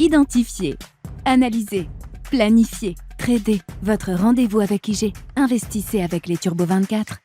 Identifier, analyser, planifier, trader. Votre rendez-vous avec IG. Investissez avec les Turbo 24.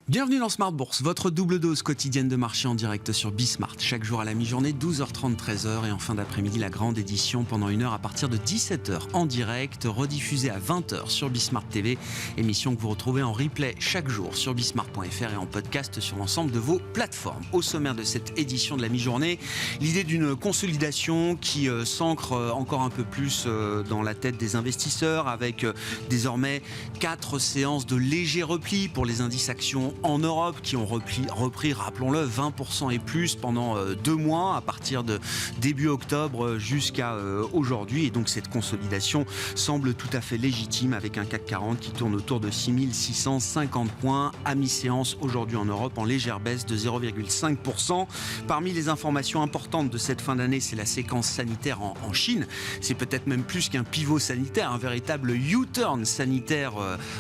Bienvenue dans Smart Bourse, votre double dose quotidienne de marché en direct sur Bismart. Chaque jour à la mi-journée, 12h30, 13h et en fin d'après-midi, la grande édition pendant 1 heure à partir de 17h en direct, rediffusée à 20h sur Bismart TV. Émission que vous retrouvez en replay chaque jour sur bismart.fr et en podcast sur l'ensemble de vos plateformes. Au sommaire de cette édition de la mi-journée, l'idée d'une consolidation qui s'ancre encore un peu plus dans la tête des investisseurs avec désormais 4 séances de léger repli pour les indices actions en Europe qui ont repris, rappelons-le, 20% et plus pendant 2 mois à partir de début octobre jusqu'à aujourd'hui. Et donc cette consolidation semble tout à fait légitime avec un CAC 40 qui tourne autour de 6650 points à mi-séance aujourd'hui en Europe en légère baisse de 0,5%. Parmi les informations importantes de cette fin d'année, c'est la séquence sanitaire en Chine. C'est peut-être même plus qu'un pivot sanitaire, un véritable U-turn sanitaire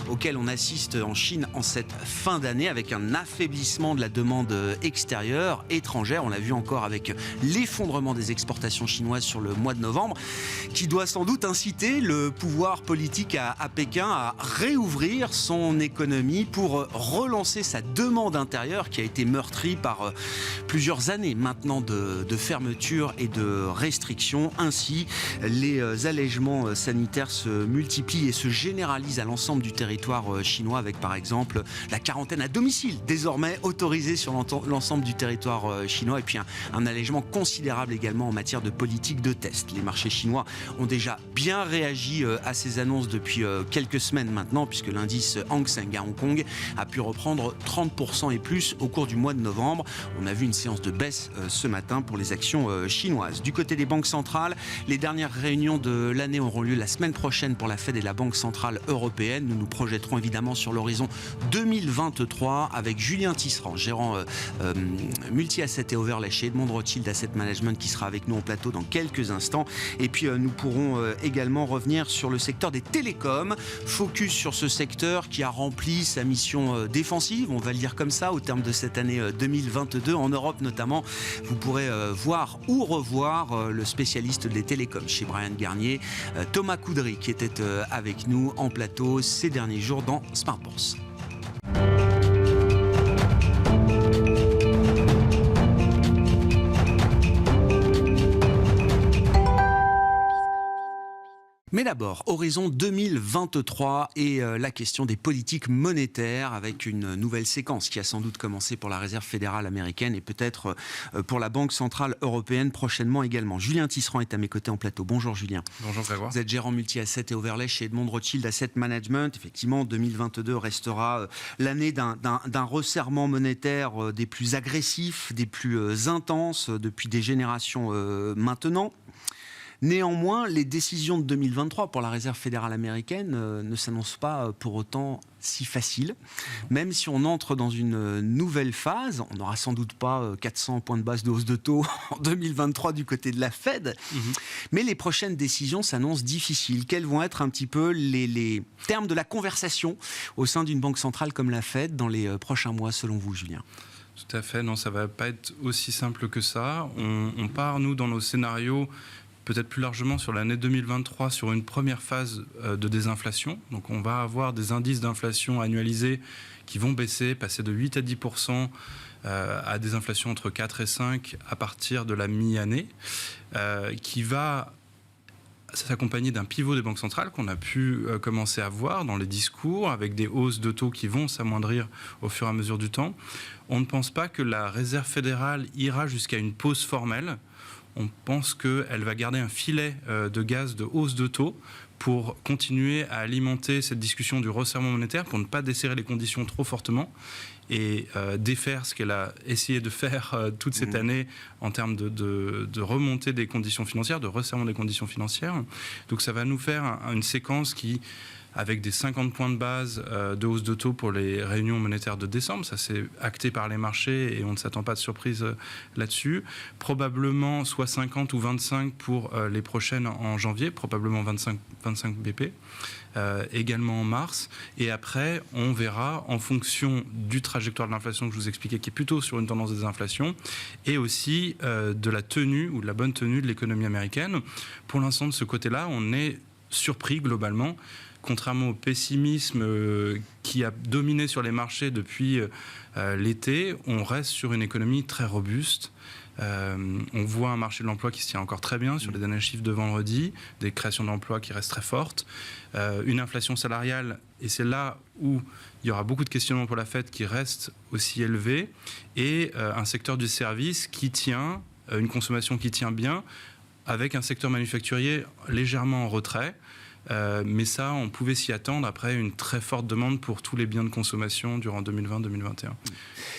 auquel on assiste en Chine en cette fin d'année, avec un affaiblissement de la demande extérieure, étrangère. On l'a vu encore avec l'effondrement des exportations chinoises sur le mois de novembre, qui doit sans doute inciter le pouvoir politique à Pékin à réouvrir son économie pour relancer sa demande intérieure qui a été meurtrie par plusieurs années maintenant de fermeture et de restrictions. Ainsi, les allègements sanitaires se multiplient et se généralisent à l'ensemble du territoire chinois avec par exemple la quarantaine à domicile désormais autorisé sur l'ensemble du territoire chinois et puis un allègement considérable également en matière de politique de test. Les marchés chinois ont déjà bien réagi à ces annonces depuis quelques semaines maintenant puisque l'indice Hang Seng à Hong Kong a pu reprendre 30% et plus au cours du mois de novembre. On a vu une séance de baisse ce matin pour les actions chinoises. Du côté des banques centrales, les dernières réunions de l'année auront lieu la semaine prochaine pour la Fed et la Banque centrale européenne. Nous nous projetterons évidemment sur l'horizon 2023 avec Julien Tisserand, gérant multi-asset et overlay chez Edmond Rothschild Asset Management qui sera avec nous en plateau dans quelques instants. Et puis nous pourrons également revenir sur le secteur des télécoms. Focus sur ce secteur qui a rempli sa mission défensive, on va le dire comme ça, au terme de cette année 2022. En Europe notamment, vous pourrez voir ou revoir le spécialiste des télécoms chez Bryan Garnier, Thomas Coudry, qui était avec nous en plateau ces derniers jours dans Smart Bourse. Mais d'abord, horizon 2023 et la question des politiques monétaires avec une nouvelle séquence qui a sans doute commencé pour la Réserve fédérale américaine et peut-être pour la Banque centrale européenne prochainement également. Julien Tisserand est à mes côtés en plateau. Bonjour Julien. Bonjour Grégoire. Vous êtes gérant multi-asset et overlay chez Edmond Rothschild Asset Management. Effectivement, 2022 restera l'année d'un resserrement monétaire des plus agressifs, des plus intenses depuis des générations maintenant. Néanmoins, les décisions de 2023 pour la Réserve fédérale américaine ne s'annoncent pas pour autant si faciles. Même si on entre dans une nouvelle phase, on n'aura sans doute pas 400 points de base de hausse de taux en 2023 du côté de la Fed. Mais les prochaines décisions s'annoncent difficiles. Quels vont être un petit peu les termes de la conversation au sein d'une banque centrale comme la Fed dans les prochains mois selon vous, Julien ? Tout à fait, non, ça ne va pas être aussi simple que ça. On part, nous, dans nos scénarios, peut-être plus largement sur l'année 2023, sur une première phase de désinflation. Donc on va avoir des indices d'inflation annualisés qui vont baisser, passer de 8 à 10% à des inflations entre 4 et 5 à partir de la mi-année, qui va s'accompagner d'un pivot des banques centrales qu'on a pu commencer à voir dans les discours, avec des hausses de taux qui vont s'amoindrir au fur et à mesure du temps. On ne pense pas que la Réserve fédérale ira jusqu'à une pause formelle. On pense qu'elle va garder un filet de gaz de hausse de taux pour continuer à alimenter cette discussion du resserrement monétaire, pour ne pas desserrer les conditions trop fortement et défaire ce qu'elle a essayé de faire toute cette année en termes de remontée des conditions financières, de resserrement des conditions financières. Donc ça va nous faire une séquence qui avec des 50 points de base de hausse de taux pour les réunions monétaires de décembre. Ça, c'est acté par les marchés et on ne s'attend pas de surprise là-dessus. Probablement soit 50 ou 25 pour les prochaines en janvier, probablement 25 BP. Également en mars, et après on verra en fonction du trajectoire de l'inflation que je vous expliquais, qui est plutôt sur une tendance des inflations, et aussi de la tenue ou de la bonne tenue de l'économie américaine. Pour l'instant, de ce côté-là, on est surpris globalement, contrairement au pessimisme qui a dominé sur les marchés depuis l'été. On reste sur une économie très robuste. On voit un marché de l'emploi qui se tient encore très bien sur les derniers chiffres de vendredi, des créations d'emplois qui restent très fortes, une inflation salariale, et c'est là où il y aura beaucoup de questionnements pour la Fed, qui reste aussi élevée, et un secteur du service qui tient, une consommation qui tient bien, avec un secteur manufacturier légèrement en retrait. Mais ça, on pouvait s'y attendre après une très forte demande pour tous les biens de consommation durant 2020-2021.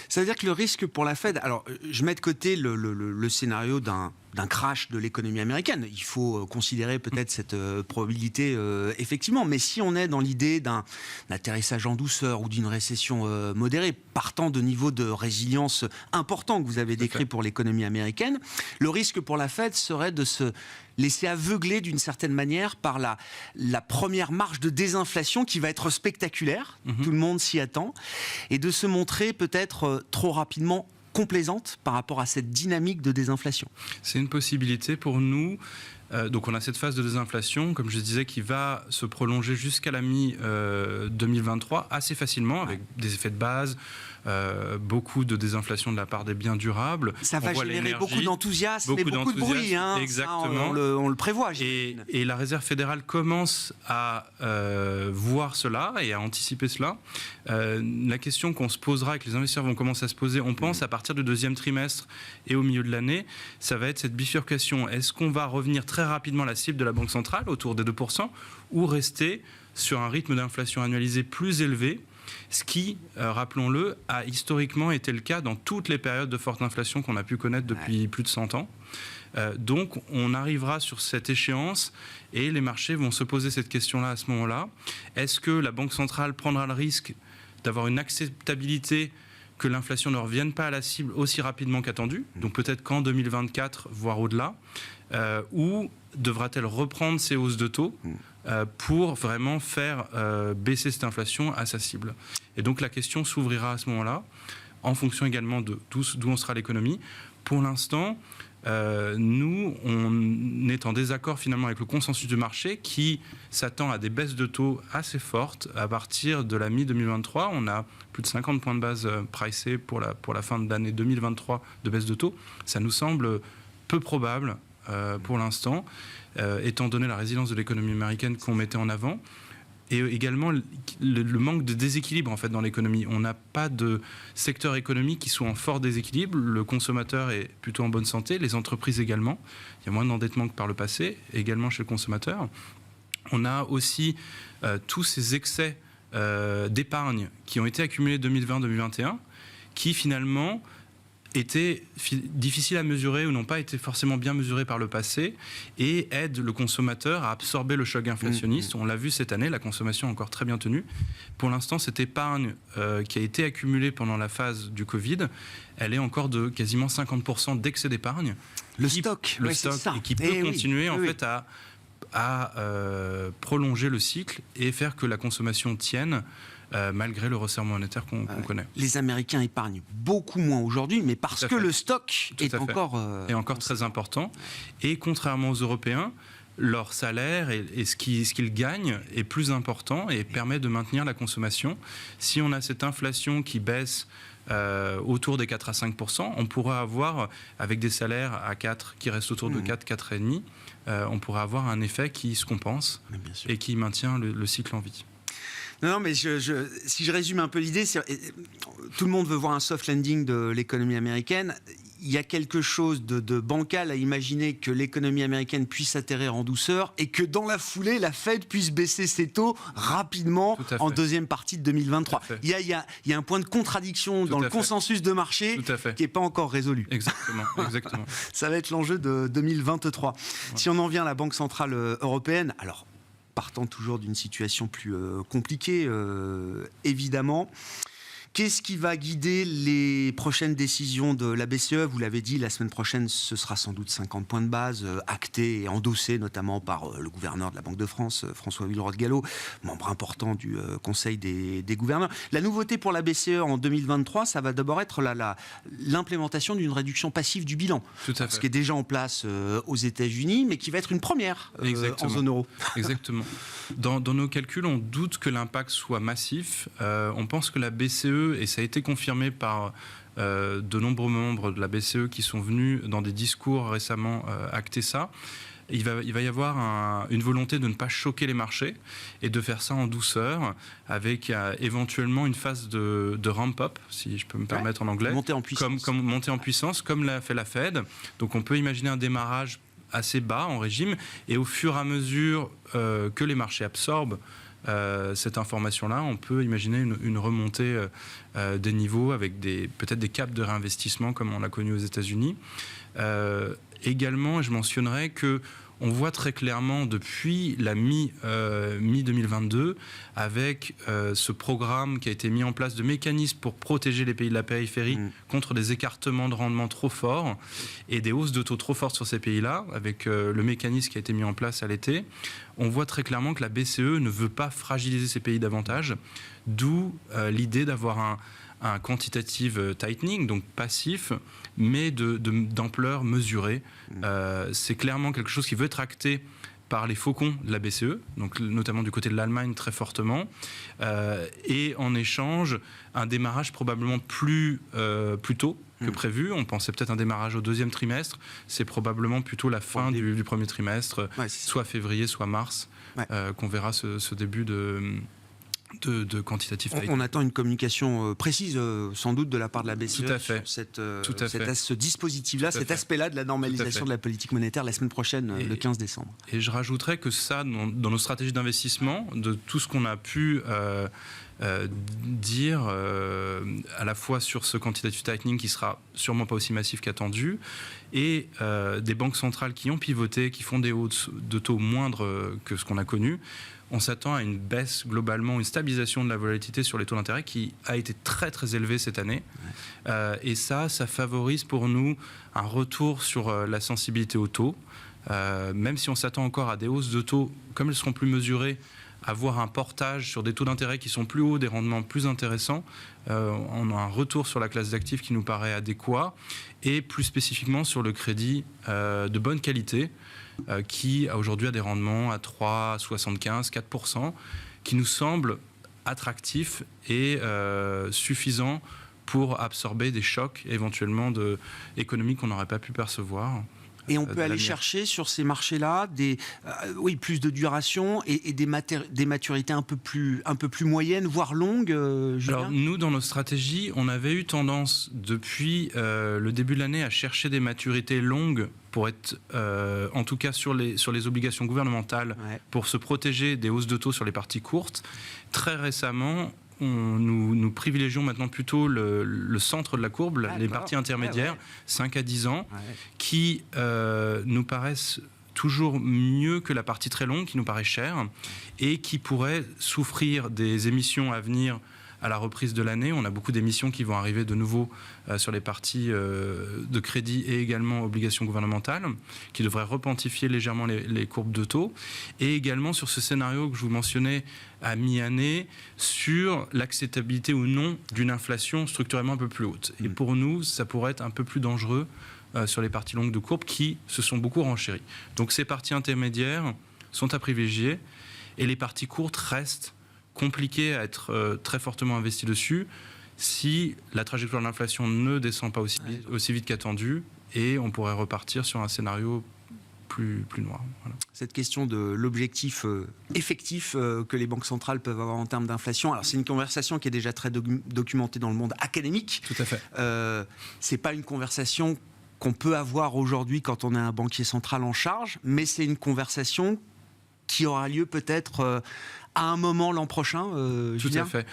Ça veut dire que le risque pour la Fed... Alors, je mets de côté le scénario d'un crash de l'économie américaine. Il faut considérer peut-être cette probabilité, effectivement. Mais si on est dans l'idée d'un atterrissage en douceur ou d'une récession modérée, partant de niveaux de résilience importants que vous avez décrits pour l'économie américaine, le risque pour la Fed serait de se laisser aveugler d'une certaine manière par la première marche de désinflation qui va être spectaculaire, tout le monde s'y attend, et de se montrer peut-être trop rapidement complaisante par rapport à cette dynamique de désinflation. C'est une possibilité pour nous. Donc on a cette phase de désinflation, comme je disais, qui va se prolonger jusqu'à la mi-2023 assez facilement, avec des effets de base, beaucoup de désinflation de la part des biens durables. Ça va générer beaucoup d'enthousiasme et beaucoup de bruit. Exactement. Ça, on le prévoit. Et la Réserve fédérale commence à voir cela et à anticiper cela. La question qu'on se posera et que les investisseurs vont commencer à se poser, on pense, à partir du deuxième trimestre et au milieu de l'année, ça va être cette bifurcation. Est-ce qu'on va revenir très rapidement à la cible de la Banque centrale, autour des 2%, ou rester sur un rythme d'inflation annualisé plus élevé, ce qui, rappelons-le, a historiquement été le cas dans toutes les périodes de forte inflation qu'on a pu connaître depuis plus de 100 ans. Donc on arrivera sur cette échéance et les marchés vont se poser cette question-là à ce moment-là. Est-ce que la Banque centrale prendra le risque d'avoir une acceptabilité que l'inflation ne revienne pas à la cible aussi rapidement qu'attendu, donc peut-être qu'en 2024, voire au-delà, ou devra-t-elle reprendre ses hausses de taux pour vraiment faire baisser cette inflation à sa cible? Et donc la question s'ouvrira à ce moment-là, en fonction également d'où en sera l'économie. Pour l'instant, nous, on est en désaccord finalement avec le consensus du marché qui s'attend à des baisses de taux assez fortes à partir de la mi-2023. On a plus de 50 points de base pricés pour la fin de l'année 2023 de baisse de taux. Ça nous semble peu probable pour l'instant, étant donné la résilience de l'économie américaine qu'on mettait en avant. Et également le manque de déséquilibre en fait dans l'économie. On n'a pas de secteur économique qui soit en fort déséquilibre. Le consommateur est plutôt en bonne santé, les entreprises également. Il y a moins d'endettement que par le passé, également chez le consommateur. On a aussi tous ces excès d'épargne qui ont été accumulés 2020-2021, qui finalement étaient difficiles à mesurer ou n'ont pas été forcément bien mesurés par le passé et aident le consommateur à absorber le choc inflationniste. On l'a vu cette année, la consommation est encore très bien tenue. Pour l'instant, cette épargne qui a été accumulée pendant la phase du Covid, elle est encore de quasiment 50% d'excès d'épargne. Le stock, et qui peut continuer en fait à prolonger le cycle et faire que la consommation tienne malgré le resserrement monétaire qu'on connaît. Les Américains épargnent beaucoup moins aujourd'hui, mais parce que le stock est encore très important. Et contrairement aux Européens, leur salaire et ce qu'ils gagnent est plus important et permet de maintenir la consommation. Si on a cette inflation qui baisse autour des 4 à 5%, on pourra avoir, avec des salaires à 4 qui restent autour de 4, 4,5, on pourra avoir un effet qui se compense et qui maintient le cycle en vie. Non, mais si je résume un peu l'idée, tout le monde veut voir un soft landing de l'économie américaine. Il y a quelque chose de bancal à imaginer que l'économie américaine puisse atterrir en douceur et que dans la foulée, la Fed puisse baisser ses taux rapidement en deuxième partie de 2023. Il y a un point de contradiction dans le consensus de marché qui n'est pas encore résolu. Exactement. Ça va être l'enjeu de 2023. Ouais. Si on en vient à la Banque centrale européenne, alors partant toujours d'une situation plus compliquée, évidemment. Qu'est-ce qui va guider les prochaines décisions de la BCE ? Vous l'avez dit, la semaine prochaine, ce sera sans doute 50 points de base, actés et endossés notamment par le gouverneur de la Banque de France, François Villeroy-de-Galhau, membre important du Conseil des gouverneurs. La nouveauté pour la BCE en 2023, ça va d'abord être l'implémentation d'une réduction passive du bilan. Tout à fait. Ce qui est déjà en place aux États-Unis, mais qui va être une première en zone euro. Exactement. Dans nos calculs, on doute que l'impact soit massif. On pense que la BCE, et ça a été confirmé par de nombreux membres de la BCE qui sont venus dans des discours récemment acter ça, il va y avoir une volonté de ne pas choquer les marchés et de faire ça en douceur, avec éventuellement une phase de ramp-up, si je peux me permettre en anglais. Montée en puissance. Comme montée en puissance, comme l'a fait la Fed. Donc on peut imaginer un démarrage assez bas en régime, et au fur et à mesure que les marchés absorbent cette information-là, on peut imaginer une remontée des niveaux avec peut-être des caps de réinvestissement comme on l'a connu aux États-Unis. Également, je mentionnerai que on voit très clairement depuis la mi-2022, avec ce programme qui a été mis en place de mécanismes pour protéger les pays de la périphérie contre des écartements de rendement trop forts et des hausses de taux trop fortes sur ces pays-là, avec le mécanisme qui a été mis en place à l'été. On voit très clairement que la BCE ne veut pas fragiliser ces pays davantage, d'où l'idée d'avoir un quantitative tightening, donc passif, mais d'ampleur mesurée. C'est clairement quelque chose qui veut être acté par les faucons de la BCE, donc notamment du côté de l'Allemagne très fortement, et en échange, un démarrage probablement plus tôt que prévu. On pensait peut-être un démarrage au deuxième trimestre, c'est probablement plutôt la fin du premier trimestre, soit février, soit mars, qu'on verra ce début de quantitative tightening. On attend une communication précise, sans doute, de la part de la BCE Tout à fait. sur ce Tout dispositif-là, à cet fait. aspect-là de la normalisation de la politique monétaire la semaine prochaine, le 15 décembre. Et je rajouterais que ça, dans nos stratégies d'investissement, de tout ce qu'on a pu dire à la fois sur ce quantitative tightening qui sera sûrement pas aussi massif qu'attendu, et des banques centrales qui ont pivoté, qui font des hausses de taux moindres que ce qu'on a connu, on s'attend à une baisse globalement, une stabilisation de la volatilité sur les taux d'intérêt qui a été très très élevée cette année. Et ça favorise pour nous un retour sur la sensibilité aux taux. Même si on s'attend encore à des hausses de taux, comme elles seront plus mesurées, avoir un portage sur des taux d'intérêt qui sont plus hauts, des rendements plus intéressants, on a un retour sur la classe d'actifs qui nous paraît adéquat, et plus spécifiquement sur le crédit de bonne qualité, qui aujourd'hui a des rendements à 3,75, 4%, qui nous semblent attractifs et suffisants pour absorber des chocs éventuellement économiques qu'on n'aurait pas pu percevoir. Et on peut aller chercher sur ces marchés-là plus de duration et des maturités un peu plus moyennes, voire longues, Julien ? Alors nous, dans nos stratégies, on avait eu tendance depuis le début de l'année à chercher des maturités longues pour être, en tout cas sur les obligations gouvernementales, pour se protéger des hausses de taux sur les parties courtes. Très récemment, nous privilégions maintenant plutôt le centre de la courbe, les parties intermédiaires, 5 à 10 ans, qui nous paraissent toujours mieux que la partie très longue, qui nous paraît chère, et qui pourrait souffrir des émissions à venir à la reprise de l'année. On a beaucoup d'émissions qui vont arriver de nouveau sur les parties de crédit et également obligations gouvernementales, qui devraient repentifier légèrement les courbes de taux. Et également sur ce scénario que je vous mentionnais à mi-année, sur l'acceptabilité ou non d'une inflation structurellement un peu plus haute. Et pour nous, ça pourrait être un peu plus dangereux sur les parties longues de courbe qui se sont beaucoup renchéries. Donc ces parties intermédiaires sont à privilégier, et les parties courtes restent compliqué à être très fortement investi dessus si la trajectoire de l'inflation ne descend pas aussi vite qu'attendu, et on pourrait repartir sur un scénario plus noir. Voilà. Cette question de l'objectif effectif que les banques centrales peuvent avoir en termes d'inflation, alors c'est une conversation qui est déjà très documentée dans le monde académique. Tout à fait. C'est pas une conversation qu'on peut avoir aujourd'hui quand on est un banquier central en charge, mais c'est une conversation qui aura lieu peut-être à un moment l'an prochain, Julien ? Tout à fait.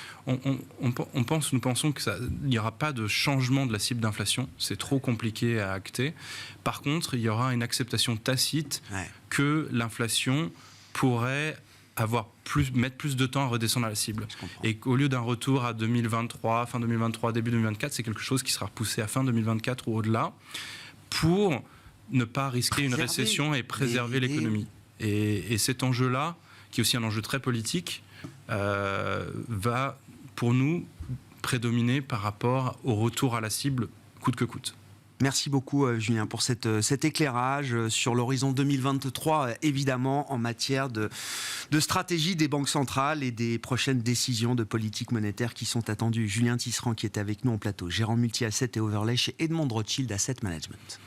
Nous pensons qu'il n'y aura pas de changement de la cible d'inflation. C'est trop compliqué à acter. Par contre, il y aura une acceptation tacite que l'inflation pourrait mettre plus de temps à redescendre à la cible. Et qu'au lieu d'un retour à 2023, fin 2023, début 2024, c'est quelque chose qui sera repoussé à fin 2024 ou au-delà pour ne pas risquer une récession et préserver l'économie. Et cet enjeu-là, qui est aussi un enjeu très politique, va pour nous prédominer par rapport au retour à la cible coûte que coûte. Merci beaucoup Julien pour cet éclairage sur l'horizon 2023, évidemment en matière de stratégie des banques centrales et des prochaines décisions de politique monétaire qui sont attendues. Julien Tisserand qui était avec nous en plateau, gérant multi-asset et overlay chez Edmond Rothschild Asset Management.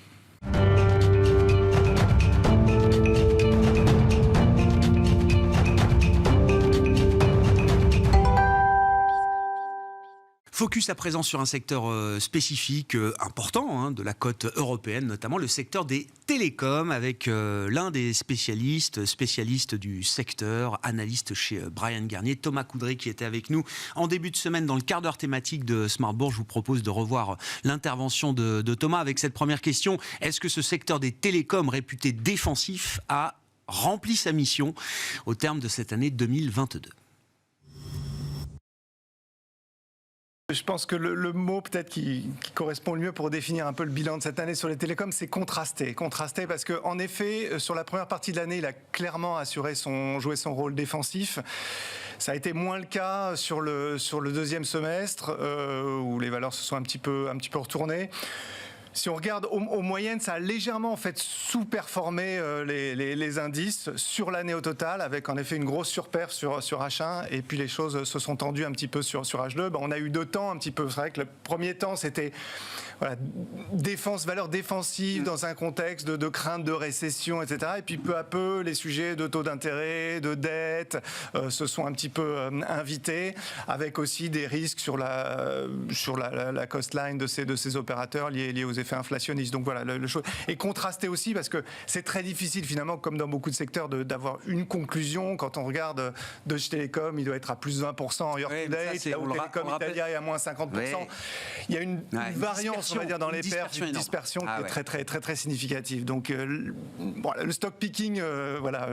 Focus à présent sur un secteur spécifique important de la cote européenne, notamment le secteur des télécoms, avec l'un des spécialistes du secteur, analyste chez Bryan Garnier, Thomas Coudray, qui était avec nous en début de semaine dans le quart d'heure thématique de Smart Bourse. Je vous propose de revoir l'intervention de Thomas avec cette première question. Est-ce que ce secteur des télécoms réputé défensif a rempli sa mission au terme de cette année 2022 ? Je pense que le mot peut-être qui correspond le mieux pour définir un peu le bilan de cette année sur les télécoms, c'est contrasté. Contrasté parce qu'en effet, sur la première partie de l'année, il a clairement joué son rôle défensif. Ça a été moins le cas sur le deuxième semestre, où les valeurs se sont un petit peu retournées. Si on regarde aux moyennes, ça a légèrement en fait sous-performé les indices sur l'année au total, avec en effet une grosse surperf sur H1, et puis les choses se sont tendues un petit peu sur H2. On a eu deux temps un petit peu. C'est vrai que le premier temps, c'était valeur défensive dans un contexte de crainte de récession, etc. Et puis peu à peu, les sujets de taux d'intérêt, de dette se sont un petit peu invités, avec aussi des risques sur la cost line de ces opérateurs liés aux effets inflationnistes. Donc voilà, et contrasté aussi parce que c'est très difficile finalement, comme dans beaucoup de secteurs, d'avoir une conclusion. Quand on regarde Deutsche Telekom, il doit être à plus 20% en year-to-date, là où Telecom Italia est à moins 50%. Ouais. Il y a une variance, on va dire, dans les perfs, une dispersion qui est très, très, très, très significative. Donc le stock picking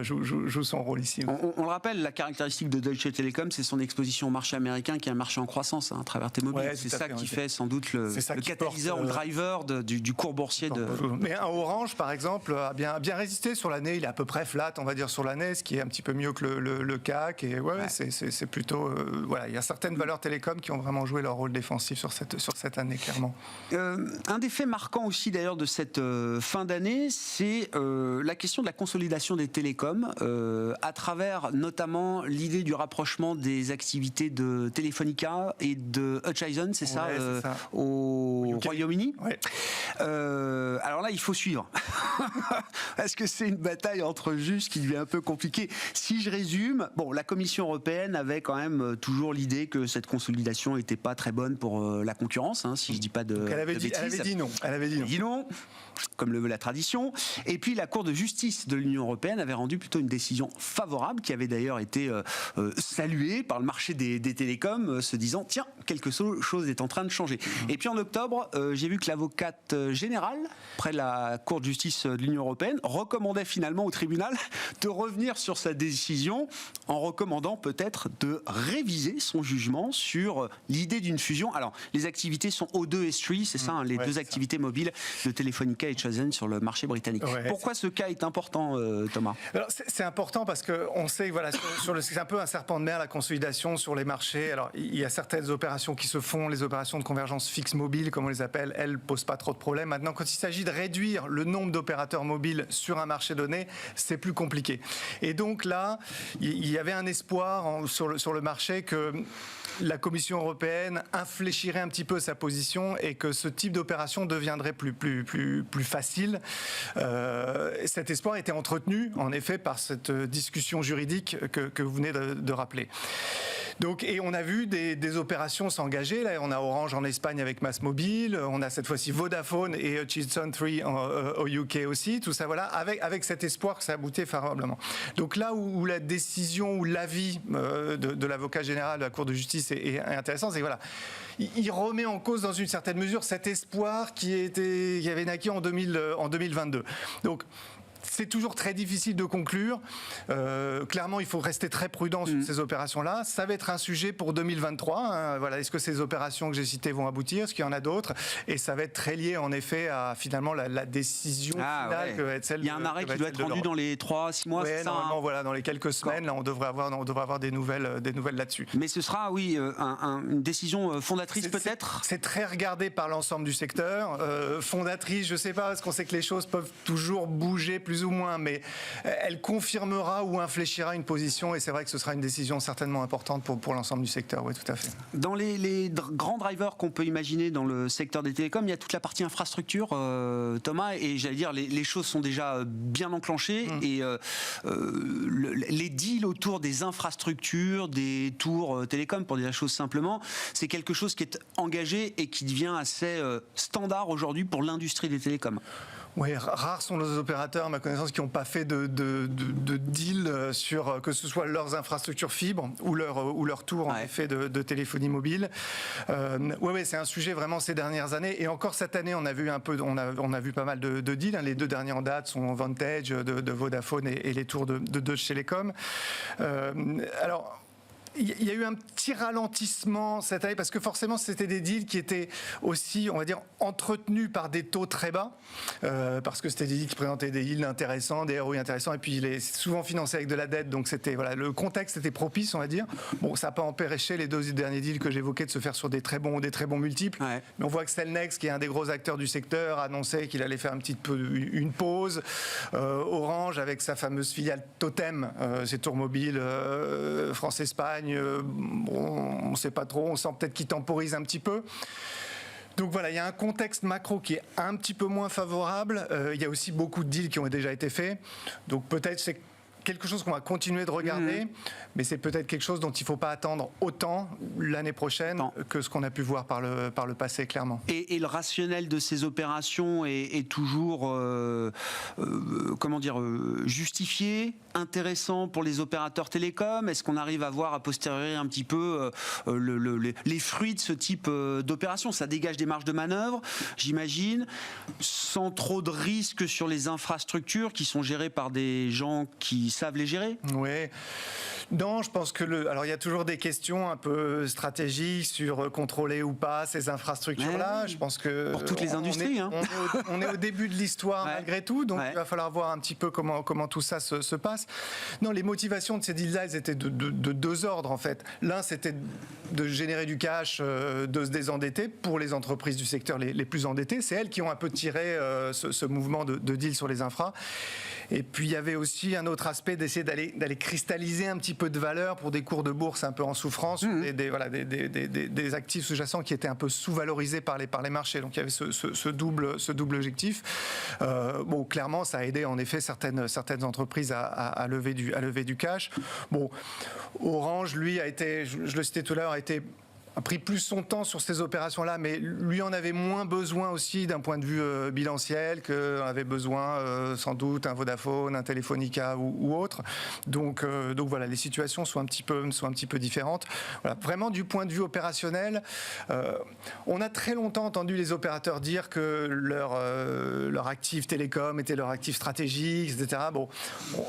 joue son rôle ici. On le rappelle, la caractéristique de Deutsche Telekom, c'est son exposition au marché américain, qui est un marché en croissance à travers T-Mobile. Ouais, c'est ça qui fait sans doute le catalyseur ou le driver du cours boursier de... Mais un Orange, par exemple, a bien résisté sur l'année. Il est à peu près flat, on va dire, sur l'année, ce qui est un petit peu mieux que le CAC. Et c'est plutôt... il y a certaines valeurs télécoms qui ont vraiment joué leur rôle défensif sur cette année, clairement. Un des faits marquants aussi, d'ailleurs, de cette fin d'année, c'est la question de la consolidation des télécoms, à travers notamment l'idée du rapprochement des activités de Telefonica et de Hutchison, c'est ça, au Royaume-Uni. Ouais. Alors là, il faut suivre. Parce que c'est une bataille entre juges qui devient un peu compliquée. Si je résume, la Commission européenne avait quand même toujours l'idée que cette consolidation n'était pas très bonne pour la concurrence, si je ne dis pas de bêtises. Elle avait dit non. Elle avait dit non. Comme le veut la tradition. Et puis la Cour de justice de l'Union européenne avait rendu plutôt une décision favorable, qui avait d'ailleurs été saluée par le marché des télécoms, se disant tiens, quelque chose est en train de changer. Et puis en octobre, j'ai vu que l'avocate générale près de la Cour de justice de l'Union européenne recommandait finalement au tribunal de revenir sur sa décision, en recommandant peut-être de réviser son jugement sur l'idée d'une fusion. Alors les activités sont O2 et S3, c'est ça, les deux activités mobiles de Telefonica et Hutchison sur le marché britannique. Pourquoi ce cas est important, Thomas ? Alors, c'est important parce qu'on sait que c'est un peu un serpent de mer, la consolidation sur les marchés. Alors, il y a certaines opérations qui se font, les opérations de convergence fixe mobile, comme on les appelle, elles ne posent pas trop de problèmes. Maintenant, quand il s'agit de réduire le nombre d'opérateurs mobiles sur un marché donné, c'est plus compliqué. Et donc là, il y avait un espoir sur le marché que la Commission européenne infléchirait un petit peu sa position et que ce type d'opération deviendrait plus facile. Cet espoir était entretenu, en effet, par cette discussion juridique que vous venez de rappeler. Donc, et on a vu des opérations s'engager. Là, on a Orange en Espagne avec MásMóvil, on a cette fois-ci Vodafone et Hutchison 3 au UK aussi. Tout ça, avec cet espoir que ça aboutit favorablement. Donc là où la décision ou l'avis de l'avocat général de la Cour de justice est intéressant, c'est que il remet en cause dans une certaine mesure cet espoir qui avait naquis en 2022. Donc c'est toujours très difficile de conclure. Clairement, il faut rester très prudent sur ces opérations-là. Ça va être un sujet pour 2023. Hein. Voilà, est-ce que ces opérations que j'ai citées vont aboutir? Est-ce qu'il y en a d'autres? Et ça va être très lié, en effet, à finalement la décision finale que va être celle. Il y a un arrêt qui doit être rendu dans les 3-6 mois. Ouais, normalement, voilà, dans les quelques semaines, là, on devrait avoir des nouvelles là-dessus. Mais ce sera, oui, une décision fondatrice peut-être. C'est très regardé par l'ensemble du secteur. Fondatrice, je ne sais pas, parce qu'on sait que les choses peuvent toujours bouger plus ou moins, mais elle confirmera ou infléchira une position, et c'est vrai que ce sera une décision certainement importante pour l'ensemble du secteur. Oui, tout à fait. Dans les grands drivers qu'on peut imaginer dans le secteur des télécoms, il y a toute la partie infrastructure, Thomas, et j'allais dire, les choses sont déjà bien enclenchées, et les deals autour des infrastructures, des tours télécoms, pour dire la chose simplement, c'est quelque chose qui est engagé et qui devient assez standard aujourd'hui pour l'industrie des télécoms. Oui, rares sont les opérateurs, à ma connaissance, qui n'ont pas fait de deal sur que ce soit leurs infrastructures fibres ou leur tour en effet de téléphonie mobile. Oui, c'est un sujet vraiment ces dernières années, et encore cette année, on a vu pas mal de deals. Hein. Les 2 derniers en date sont Vantage de Vodafone et les tours de Deutsche Telekom. Alors. Il y a eu un petit ralentissement cette année parce que forcément c'était des deals qui étaient aussi, on va dire, entretenus par des taux très bas parce que c'était des deals qui présentaient des yields intéressants, des ROI intéressants, et puis il est souvent financé avec de la dette, donc c'était le contexte était propice, on va dire. Bon, ça n'a pas empêché les 2 derniers deals que j'évoquais de se faire sur des très bons multiples. Ouais. Mais on voit que Cellnex, qui est un des gros acteurs du secteur, annonçait qu'il allait faire une pause. Orange, avec sa fameuse filiale Totem, ses tours mobiles France-Espagne. On ne sait pas trop, on sent peut-être qu'il temporise un petit peu. Donc voilà, il y a un contexte macro qui est un petit peu moins favorable. Il y a aussi beaucoup de deals qui ont déjà été faits. Donc peut-être c'est quelque chose qu'on va continuer de regarder, mais c'est peut-être quelque chose dont il ne faut pas attendre autant l'année prochaine que ce qu'on a pu voir par le passé, clairement. Et le rationnel de ces opérations est toujours justifié, intéressant pour les opérateurs télécoms? Est-ce qu'on arrive à voir a posteriori un petit peu les fruits de ce type d'opération? Ça dégage des marges de manœuvre, j'imagine, sans trop de risques sur les infrastructures qui sont gérées par des gens qui savent les gérer? Oui. Non, je pense que alors il y a toujours des questions un peu stratégiques sur contrôler ou pas ces infrastructures-là. Je pense que pour toutes les industries, on est au début de l'histoire malgré tout, donc il va falloir voir un petit peu comment tout ça se passe. Non, les motivations de ces deals-là, elles étaient de 2 ordres en fait. L'un, c'était de générer du cash, de se désendetter pour les entreprises du secteur les plus endettées. C'est elles qui ont un peu tiré ce mouvement de deals sur les infras. Et puis il y avait aussi un autre aspect d'essayer d'aller cristalliser un petit peu de valeur pour des cours de bourse un peu en souffrance, des actifs sous-jacents qui étaient un peu sous-valorisés par les marchés. Donc il y avait ce double objectif. Bon, clairement, ça a aidé en effet certaines entreprises à lever du cash. Bon, Orange, lui, a été, je le citais tout à l'heure, a pris plus son temps sur ces opérations-là, mais lui en avait moins besoin aussi d'un point de vue bilanciel que avait besoin sans doute un Vodafone, un Telefonica ou autre. Donc voilà, les situations sont un petit peu différentes. Voilà, vraiment du point de vue opérationnel, on a très longtemps entendu les opérateurs dire que leur actif télécom était leur actif stratégique, etc. Bon,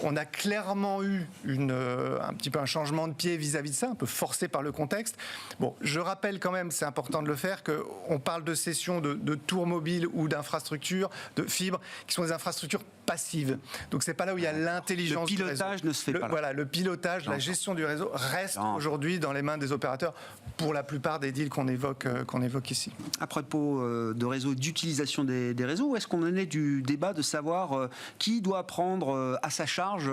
on a clairement eu un petit peu un changement de pied vis-à-vis de ça, un peu forcé par le contexte. Bon, je rappelle quand même, c'est important de le faire, qu'on parle de cession de tours mobiles ou d'infrastructures, de fibres, qui sont des infrastructures passives. Donc c'est pas là où il y a l'intelligence du réseau. Le pilotage ne se fait pas là. Voilà, le pilotage, la gestion du réseau reste aujourd'hui dans les mains des opérateurs pour la plupart des deals qu'on évoque ici. À propos de réseaux, d'utilisation des réseaux, où est-ce qu'on en est du débat de savoir qui doit prendre à sa charge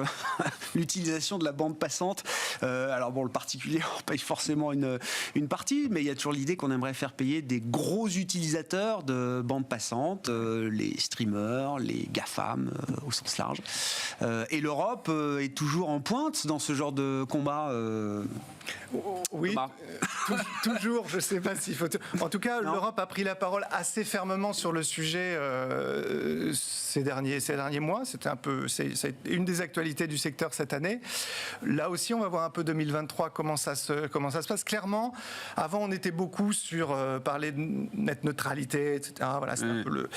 l'utilisation de la bande passante? Alors bon, le particulier, on paye forcément une partie, mais il y a toujours l'idée qu'on aimerait faire payer des gros utilisateurs de bande passante, les streamers, les GAFAM au sens large. Et l'Europe est toujours en pointe dans ce genre de combat. Oui, toujours. Je ne sais pas s'il faut. En tout cas, l'Europe a pris la parole assez fermement sur le sujet ces derniers mois. C'est une des actualités du secteur cette année. Là aussi, on va voir un peu 2023 comment ça se passe. Clairement, Avant, on était beaucoup sur parler de net neutralité, etc. Voilà, c'est un peu le...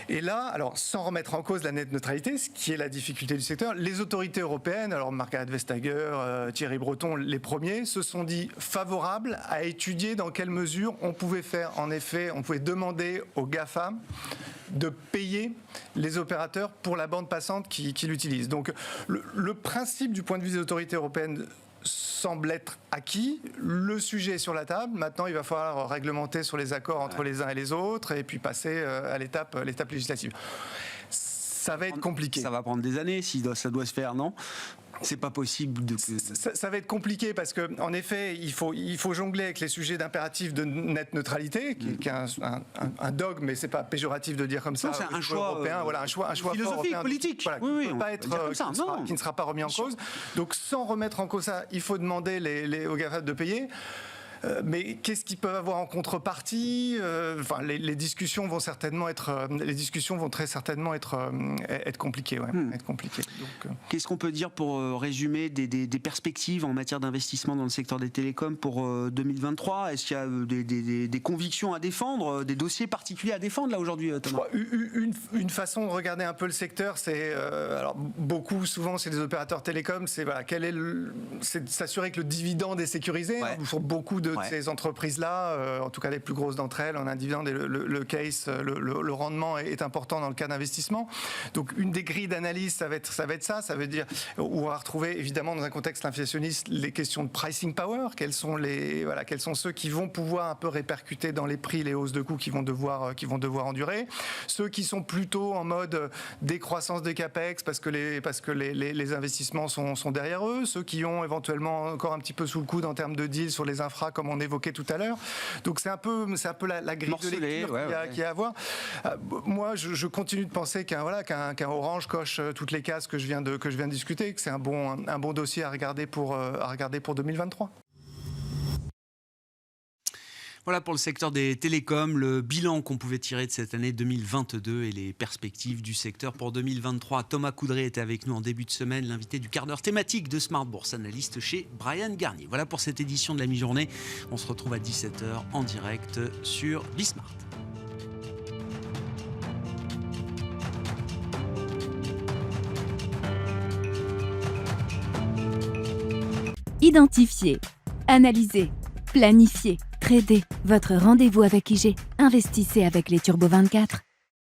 Et là, alors, sans remettre en cause la net neutralité, ce qui est la difficulté du secteur, les autorités européennes, alors Margaret Vestager, Thierry Breton, les premiers, se sont dit favorables à étudier dans quelle mesure on pouvait faire, en effet, on pouvait demander aux GAFAM de payer les opérateurs pour la bande passante qu'ils utilisent. Donc, le principe du point de vue des autorités européennes semble être acquis. Le sujet est sur la table. Maintenant, il va falloir réglementer sur les accords entre les uns et les autres et puis passer à l'étape législative. Ça va être compliqué. Ça va prendre des années si ça doit se faire, non ? C'est pas possible de... Ça va être compliqué parce qu'en effet, il faut jongler avec les sujets d'impératif de net neutralité, qui est un dogme, mais c'est pas péjoratif de dire comme ça. Non, c'est un choix européen, voilà, un choix philosophique, européen, politique. Voilà, qui peut pas être, qui ne sera pas remis en cause. Donc, sans remettre en cause ça, il faut demander aux GAFA de payer. Mais qu'est-ce qu'ils peuvent avoir en contrepartie ? Enfin, les discussions vont certainement être, très certainement être compliquées. Ouais, être compliquées. Donc, qu'est-ce qu'on peut dire pour résumer des perspectives en matière d'investissement dans le secteur des télécoms pour 2023 ? Est-ce qu'il y a des convictions à défendre, des dossiers particuliers à défendre là aujourd'hui, Thomas ? Une façon de regarder un peu le secteur, c'est alors souvent c'est des opérateurs télécoms, c'est voilà, c'est s'assurer que le dividende est sécurisé. Ouais. Pour beaucoup de ces entreprises-là, en tout cas les plus grosses d'entre elles, on a un dividende et le rendement est important dans le cas d'investissement. Donc une des grilles d'analyse, ça va être ça. Ça veut dire où on va retrouver évidemment dans un contexte inflationniste les questions de pricing power. Quels sont ceux qui vont pouvoir un peu répercuter dans les prix les hausses de coûts qui vont devoir endurer. Ceux qui sont plutôt en mode décroissance des capex parce que les investissements sont derrière eux. Ceux qui ont éventuellement encore un petit peu sous le coude en termes de deals sur les infra comme on évoquait tout à l'heure. Donc c'est un peu la grille de lecture qu'il y a à voir. Moi, je continue de penser qu'un Orange coche toutes les cases que je viens de discuter, que c'est un bon dossier à regarder pour 2023. Voilà pour le secteur des télécoms, le bilan qu'on pouvait tirer de cette année 2022 et les perspectives du secteur pour 2023. Thomas Coudray était avec nous en début de semaine, l'invité du quart d'heure thématique de Smart Bourse, analyste chez Bryan Garnier. Voilà pour cette édition de la mi-journée. On se retrouve à 17h en direct sur Bismart. Identifiez, analysez, planifiez, tradez. Votre rendez-vous avec IG. Investissez avec les Turbo 24.